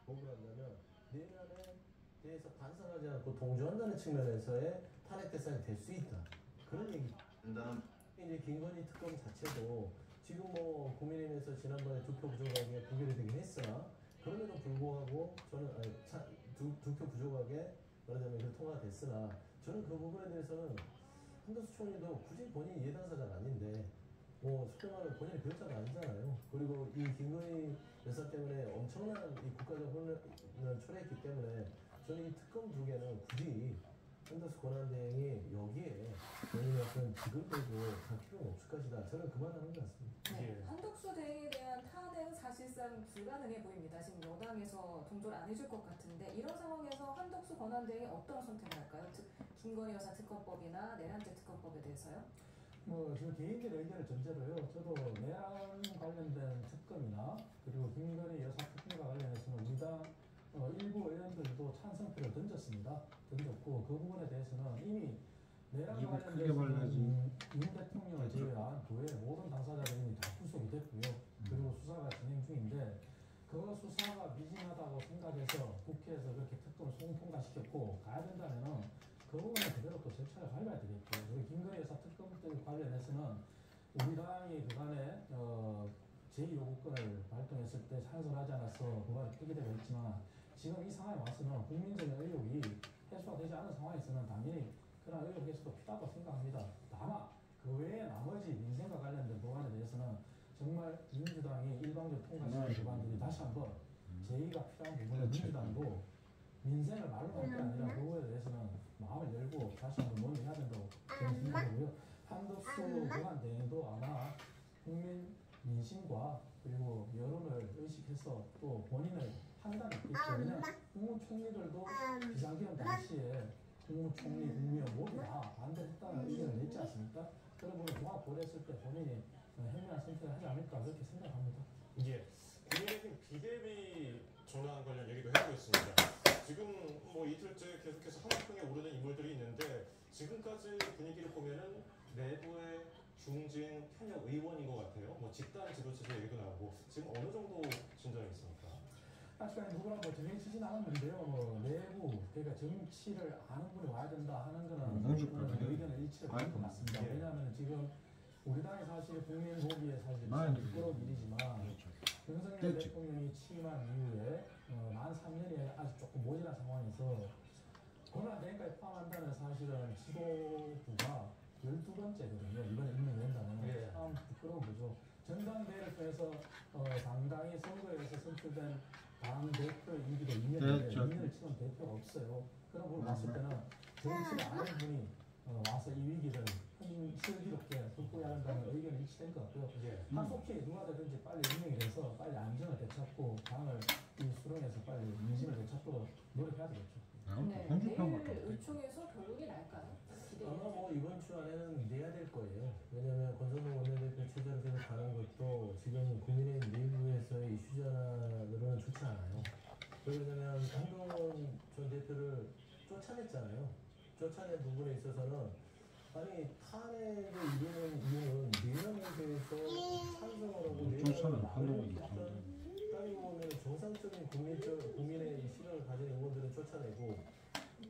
뭐를 한다면 내면에 대해서 반성하지 않고 동조한다는 측면에서의 탄핵 대상이 될 수 있다. 그런 얘기. 이제 김건희 특검 자체도 지금 뭐 국민의힘에서 지난번에 투표 부족하게 부결이 되긴 했으나 그럼에도 불구하고 저는 두 표 부족하게 말하자면 그 통과가 됐으나 저는 그 부분에 대해서는 한덕수 총리도 굳이 본인이 예당사자가 아닌데 뭐 소위 말하면 본인이 배우자가 아니잖아요. 그리고 이 김건희 여사 때문에 엄청난 이 국가적 혼란을 초래했기 때문에 저는 이 특검 두 개는 굳이 한덕수 권한대행이 여기에 본인의 어떤 직을 걸고 갈 필요는 없을 것이다. 저는 그만하는 것 같습니다. 네, 한덕수 대행에 대한 탄핵은 사실상 불가능해 보입니다. 지금 여당에서 동조를 안 해줄 것 같은데 이런 상황에서 한덕수 권한대행이 어떤 선택을 할까요? 김건희 여사 특검법이나 내란죄 특검법에 대해서요? 뭐 지금 개인들의 의견을 전제로요. 저도 내란 관련된 특검이나 그리고 김건희 여사 특검과 관련해서는 우리 당 일부 의원들도 찬성표를 던졌고 그 부분에 대해서는 이미 내란 관련돼서는 윤 대통령을 제외한 그 외 모든 당사자들이 이미 다 구속이 됐고요. 그리고 수사가 진행 중인데 그 수사가 미진하다고 생각해서 국회에서 그렇게 특검을 송통과시켰고 가야 된다면은 그 부분은 그대로 또 절차를 밟아야 되겠죠. 그리고 김건희 여사 특검들 관련해서는 우리 당이 그간에 제2요구권을 발동했을 때 찬성하지 않아서 그간에 폐기되고 있지만 지금 이 상황에 와서는 국민적인 의혹이 해소가 되지 않은 상황에서는 당연히 그런 의혹 해소도 필요하다고 생각합니다. 다만 그 외에 나머지 민생과 관련된 법안에 대해서는 정말 민주당이 일방적으로 통과시킨 법안들이 다시 한번 제의가 필요한 부분을 민주당도 민생을 말로 할 게 아니라 그거에 대해서는 마음을 열고 다시 한번 논의해야 된다고 저는 생각하고요. 한덕수 권한대행도 아마 국민 민심과 그리고 여론을 의식해서 또 본인의 판단이 있겠죠. 왜냐하면 국무총리들도 비상기업 당시에 국무총리, 국무위원 모두 다 반대했다는 의견을 냈지 않습니까? 그런 부분을 종합 고려했을 때 본인이 현명한 선택을 하지 않을까 그렇게 생각합니다. 예, 국민의힘 비대위 전환 관련 얘기도 해보고 있습니다. 지금 뭐 이틀째 계속해서 한풍에 오르는 인물들이 있는데 지금까지 분위기를 보면은 내부의 중진 현역 의원인 것 같아요. 뭐 집단 지도체제 얘기도 나오고 지금 어느 정도 진전이 있습니까? 아직까지 누구랑 뭐 정해지진 않았는데요. 뭐 내부 그러니까 정치를 아는 분이 와야 된다 하는 거는 의견의 일치를 할 것 같습니다. 왜냐하면 지금 우리 당이 사실 국민 보기에 사실 부끄러운 일이지만 윤석열 대통령이 취임한 이후에 만 3년 인원이 아직 조금 모자란 상황에서 권한대행까지 포함한다는 사실은 지도부가 12번째거든요. 이번에 임명된다면 예. 참 부끄러운 거죠. 전당대회를 통해서 당당히 선거에서 선출된 당 대표 임기도 2년인데 2년을 치른 대표가 없어요. 그런 걸 봤을 때는 정치를 아는 분이 와서 이 위기를 슬기롭게 극복해야 한다는 의견이 일치된 것 같고요. 예. 한속히 누가 되든지 빨리 임명이 돼서 빨리 안정을 되찾고 당을 이 수렁에서 빨리 민심을 되찾도록 노력해야 되겠죠. 네, 내일 의총에서 결론이 날까요? 아마 뭐 이번 주 안에는 내야 될 거예요. 왜냐하면 권성동 원내대표 체제로 계속 가는 것도 지금 국민의힘 내부에서의 이슈 전환으로는 좋지 않아요. 왜냐하면 한동훈 전 대표를 쫓아냈잖아요. 쫓아낸 부분에 있어서는 아니 탄핵을 이루는 이유는 내란에 대해서 찬성을 하고 내란을 막으려고 했던 따지고 보면 정상적인 국민의 이 시각을 가진 의원들은 쫓아내고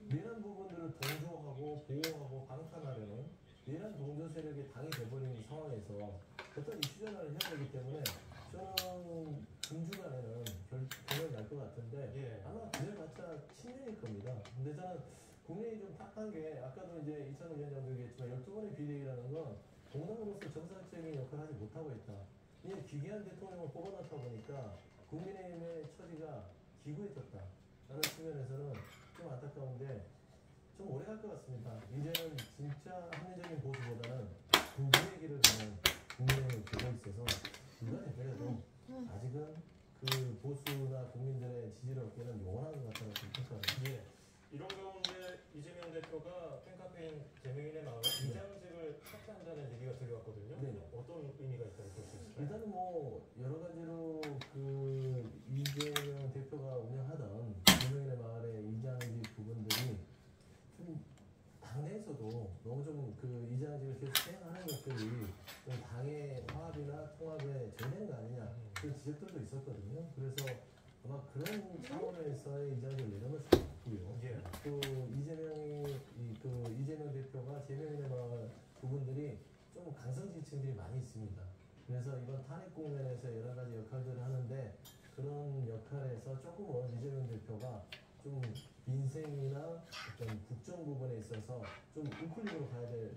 내란 부분들을 동조하고 보호하고 방탄하려는 내란 동조 세력이 당이 돼버린 상황에서 어떤 이슈 전환을 해야 되기 때문에 저는 금주간에는 결론이 날 것 같은데 예. 아마 그래봤자 10년일 겁니다. 근데 저는 국민이 좀 답한 게 아까도 이제 이찬호 위원장도 얘기했지만 12번의 비대위라는 건 공당으로서 정상적인 역할을 하지 못하고 있다. 이게 기괴한 대통령을 뽑아놓다 보니까 국민의힘의 처지가 기구해졌다. 라는 측면에서는 좀 안타까운데 좀 오래 갈 것 같습니다. 이제는 진짜 합리적인 보수보다는 부부의 길을 가는 국민의힘이 되고 있어서 누가 되더라도 아직은 그 보수나 국민들의 지지를 얻기는 요원한 것 같다는 평가를. 예. 이런 가운데 이재명 대표가 팬카페인 재명인의 마을 이장직을 사퇴한다는 얘기가 들려왔거든요. 네. 어떤 의미가 있다고 볼 수 있을까요? 일단은 뭐 여러 가지로 그 이재명 대표가 운영하던 재명인의 마을의 이장직 부분들이 좀 당내에서도 너무 좀 그 이장직을 계속 수행하는 것들이 좀 당의 화합이나 통합에 전된 거 아니냐 그런 지적들도 있었거든요. 그래서 아마 그런 차원에서의 이장직을 내려놓을 수 있고요. 예. 또 이재명 대표가 재명인의 마을 부분들이 좀 강성 지층들이 많이 있습니다. 그래서 이번 탄핵 국면에서 여러 가지 역할들을 하는데 그런 역할에서 조금은 이재명 대표가 좀 민생이나 어떤 국정 부분에 있어서 좀 우클릭으로 가야 될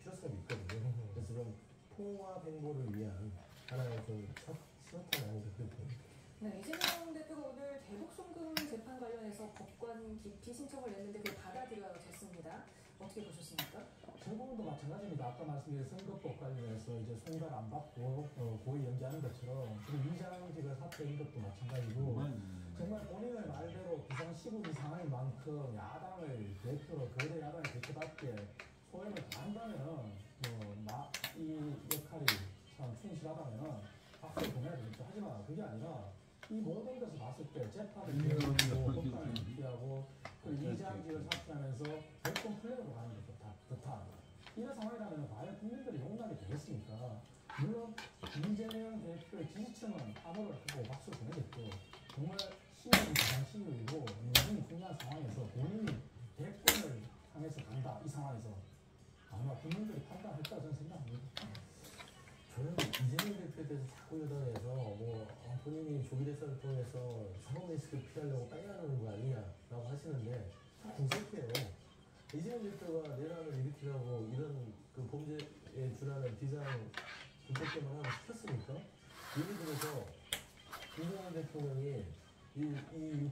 필요성이 있거든요. 그래서 좀 통합 행보를 위한 하나의 좀 첫 시험탄이 아닌가 그렇게 봅니다. 네, 이재명 대표가 오늘 대북 송금 재판 관련해서 법관 기피 신청을 냈는데 그게 받아들여졌습니다. 어떻게 보셨습니까? 정부도 마찬가지입니다. 아까 말씀드린 선거법 관련해서 이제 송달 안 받고 고의 연기하는 것처럼 지금 이장직을 사퇴한 것도 마찬가지고 정말 본인의 말대로 비상시국이 상황인 만큼 야당을 대표로 거대 야당의 대표답게 소임을 다한다면 이 역할이 참 충실하다면 박수를 보내야 되겠죠. 하지만 그게 아니라 이 모든 것을 봤을 때 재판을 피하고 법관을 피하고 그 이장직을 사퇴하면서 대권 플랜으로 가는 게 좋다. 이런 상황이라면 과연 국민들이 용납이 되겠습니까? 물론 이재명 대표의 지지층은 암호를 하고 박수를 보내겠죠. 정말 시민이 가장 시민이고 민중이 중요한 상황에서 본인이 대권을 향해서 간다. 이 상황에서 아마 국민들이 판단할 거라 저는 생각합니다. 저는 이재명 대표에 대해서 자꾸 여당에서 본인이 조기 대선을 통해서 사법 리스크를 피하려고 빨려가는 거 아니냐라고 하시는데 궁색해요. 이재명 대표가 내란을 일으키려고 이런 그 범죄에 준하는 비상 군법대만 하고 시켰습니까? 예를 들어서 이재명 대통령이 이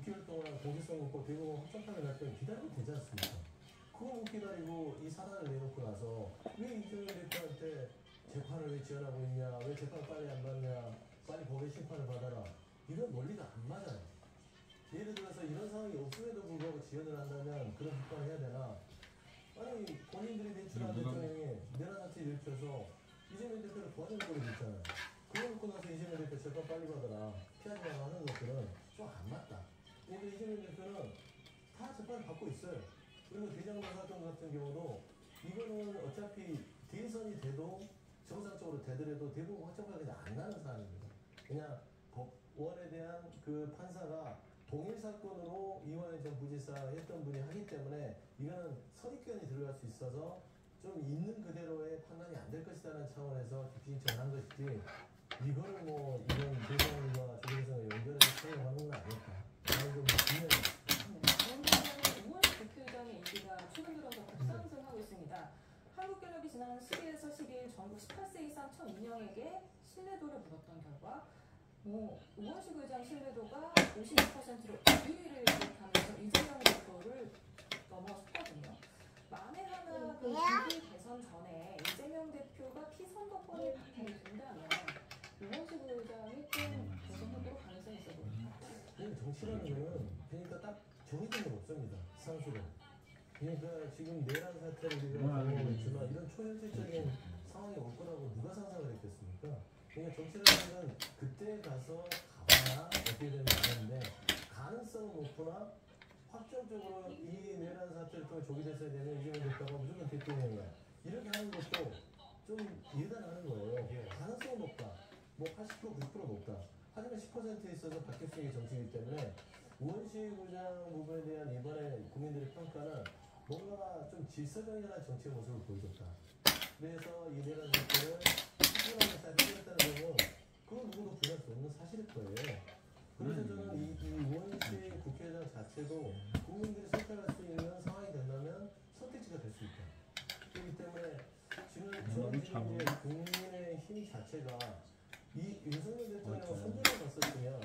6개월 동안 공직선거법 대법원 확정판을 날 때는 기다리면 되지 않습니까? 그거 못 기다리고 이 사단을 내놓고 나서 왜 이재명 대표한테 재판을 왜 지연하고 있냐, 왜 재판 빨리 안 받냐, 빨리 법의 심판을 받아라. 이런 논리가 안 맞아요. 예를 들어서 이런 상황이 없음에도 불구하고 지연을 한다면 그런 비판을 해야 되나? 아니 본인들이 배출한 대통령이 내란 사태 일으켜서 이재명 대표를 도와준 꼴이 있잖아요. 그거 놓고 나서 이재명 대표 재판 빨리 받아라, 피하지 마라 하는 것들은 좀 안 맞다. 근데 이재명 대표는 다 재판을 받고 있어요. 그리고 대장동 사건 같은 경우도 이거는 어차피 대선이 돼도 정상적으로 되더라도 대부분 확정판이 그냥 안 나는 사안입니다. 그냥 법원에 대한 그 판사가 동일 사건으로 이완희 전 부지사 했던 분이 하기 때문에 이거는 선입견이 들어갈 수 있어서 좀 있는 그대로의 판단이 안 될 것이라는 차원에서 기피 신청을 한 것이지 이거를 이런 대선과 조정선을 연결해서 사용하는 건 아닐까. 나는 좀 전국 18세 이상 1,002명에게 신뢰도를 물었던 결과 우원식 의장 신뢰도가 56%로 1위를 기록하면서 이재명 대표를 넘어섰거든요. 만에 하나 그 중기 대선 전에 이재명 대표가 피선거권이 바탕이 된다면 우원식 의장이 좀 대선 후보로 가능성이 있어 보입니다. 정치라는 거는 그러니까 딱 정해진 건 없습니다. 상수로. 그러니까 지금 내란 사태를 우리가 경험하고 있지만 이런 초현실적인 상황이 올 거라고 누가 상상을 했겠습니까? 그러니까 정치라는 건 그때 가서 가봐야 어떻게 되는지 아는데 가능성은 높구나 확정적으로 이 내란 사태를 통해 조기 대선이 되면 이재명 대표가 무조건 대통령이야. 이렇게 하는 것도 좀 예단하는 거예요. 가능성은 높다. 뭐 80% 90% 높다. 하지만 10%에 있어서 바뀔 수 있는 정치이기 때문에 우원식 의장 부분에 대한 이번에 국민들의 평가는 뭔가 좀 질서정연한 정치의 모습을 보여줬다. 그래서 이 내란 사태를 차분하게 잘 해결했다는 점은 그건 누구도 부인할 수 없는 사실일 거예요. 그래서 저는 이 우원식 국회의장 자체도 국민들이 선택할 수 있는 상황이 된다면 선택지가 될 수 있다. 그렇기 때문에 저는 지금 이제 국민의 힘 자체가 이 윤석열 대통령을 손들어 봤었으면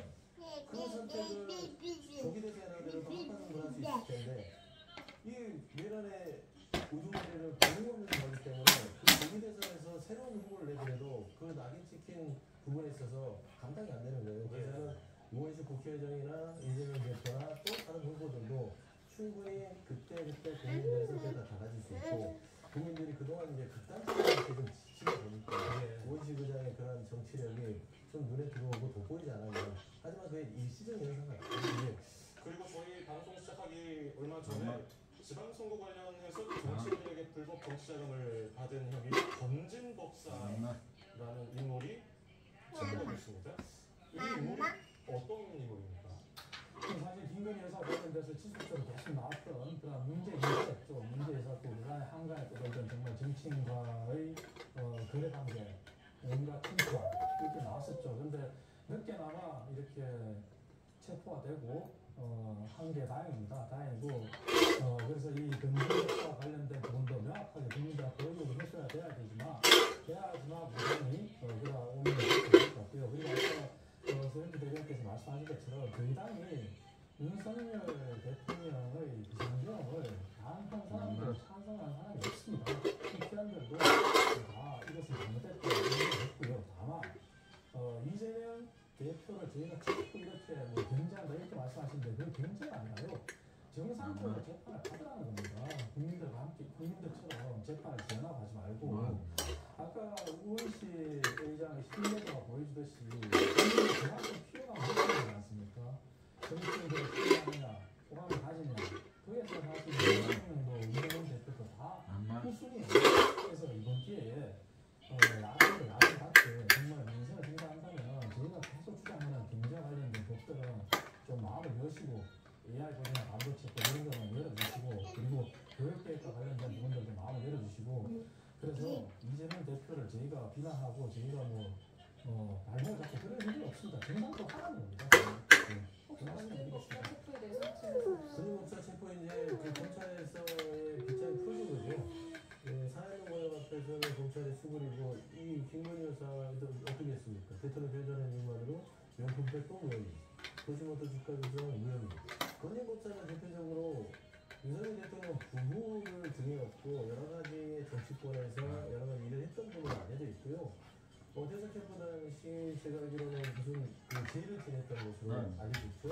그 선택을 조기 대선이라도 합파선을 할 수 있을 텐데 이 내란의 우두머리를 버림없는 거기 때문에 그 조기 대선에서 새로운 후보를 내더라도 그 낙인 찍힌 부분에 있어서 감당이 안 되는 거예요. 그래서 우원식 국회의장이나 이재명 대표나 또 다른 후보들도 충분히 그때 국민들의 선택을 다 달라질 수 있고 국민들이 그동안 이제 극단적인 좀 지치다 보니까 우원식 의장의 그런 정치력이 좀 눈에 들어오고 돋보이지 않았나. 하지만 그게 일시적 현상 같아요. 그리고 저희 방송 시작하기 얼마 전에 지방선거 관련해서 정치인들에게 불법 정치자금을 받은 혐의 권진 법사라는 인물이 체포되고 있습니다. 이 인물이 어떤 인물입니까? 사실 김건희 여사 관련돼서 지속적으로 계속 나왔던 그런 문제였죠. 문제에서 또 논란의 한가에 떠돌던 정말 정치인과의 거래 관계, 온갖 침투와 이렇게 나왔었죠. 그런데 늦게나마 이렇게 체포가 되고 한 게 다행입니다. 다행이고 그래서 이 금융과 관련된 부분도 명확하게 국민들한테 보여주고 해줘야 돼야지만 무당이 그런 오면이 될 것 같고요. 그리고 아까 서현주 대변께서 말씀하신 것처럼 저희 당이 윤석열 대통령의 비상경험을 단 한 사람도 찬성하는 사람이 없습니다. 국회의원들도 다 이것은 잘못됐다고 얘기했고요. 다만 이재명 대표를 저희가 자꾸 이렇게 견제한다 이렇게 말씀하시는데 그건 견제가 아니라요. 정상적으로 재판을 받으라는 겁니다. 국민들과 함께 국민들처럼 재판을 지연하고 하지 말고 아까 우원식 의장의 신뢰도가 보여주듯이 국민이 그만큼 필요가 많지 않습니까? 정치인들의 필요하느냐 호감을 가지냐 그에서 사실 대통령도 이재명 대표도 다 후순위예요. 그래서 이번 기회에 야당 같이 정말 민생을 생각한다면 저희가 계속 주장하는 경제와 관련된 법들은 좀 마음을 여시고 AI 보증이나 반도체법 이런 거는 열어주시고 그리고 교육계획과 관련된 부분들도 마음을 열어주시고 그래서 이재명 대표를 저희가 비난하고 저희가 발목을 잡고 그럴 일이 없습니다. 정상적으로 하라는 겁니다. 권진법사 체포에 대해서 말씀해 권진법사 체포 이제 그 검찰에서의 빗장이 풀린 거죠. 사회는 모여 앞에서는 검찰이 수그리고 이 김건희 여사도 어떻게 했습니까? 대통령 변전한 이유만으로 명품 뺏고 무혐의, 도시모터 주가 조정 무혐의. 권진법사는 대표적으로 윤석열 대통령 부부를 등에 업고 여러 가지 정치권에서 여러 가지 일을 했던 걸로 알려져 있고요. 대선 캠프 당시 제가 알기로는 무슨 그 제의를 지냈던 것으로 알려져 있죠.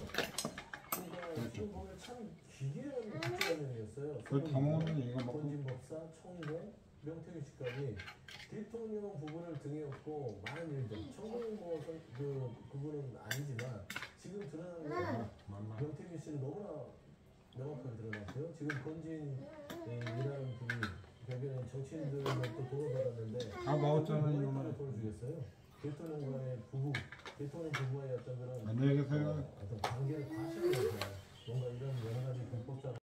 그러니까 지금 보면 참 기괴한 국정원이었어요. 권진법사, 총공, 명태균 씨까지 대통령 부부를 등에 업고 많은 일들. 총공 그분은 아니지만 지금 드러나는 명태균 씨는 너무나 명확하게 드러났고요. 지금 권진이라는 분이 결국에는 정치인들로부터 돈을 받았는데 얼마나 돈을 주겠어요? 대통령과의 부부, 대통령 부부와의 어떤 그런 안녕히 계세요. 어떤 관계를 과시하면서 뭔가 이런 여러 가지 불법자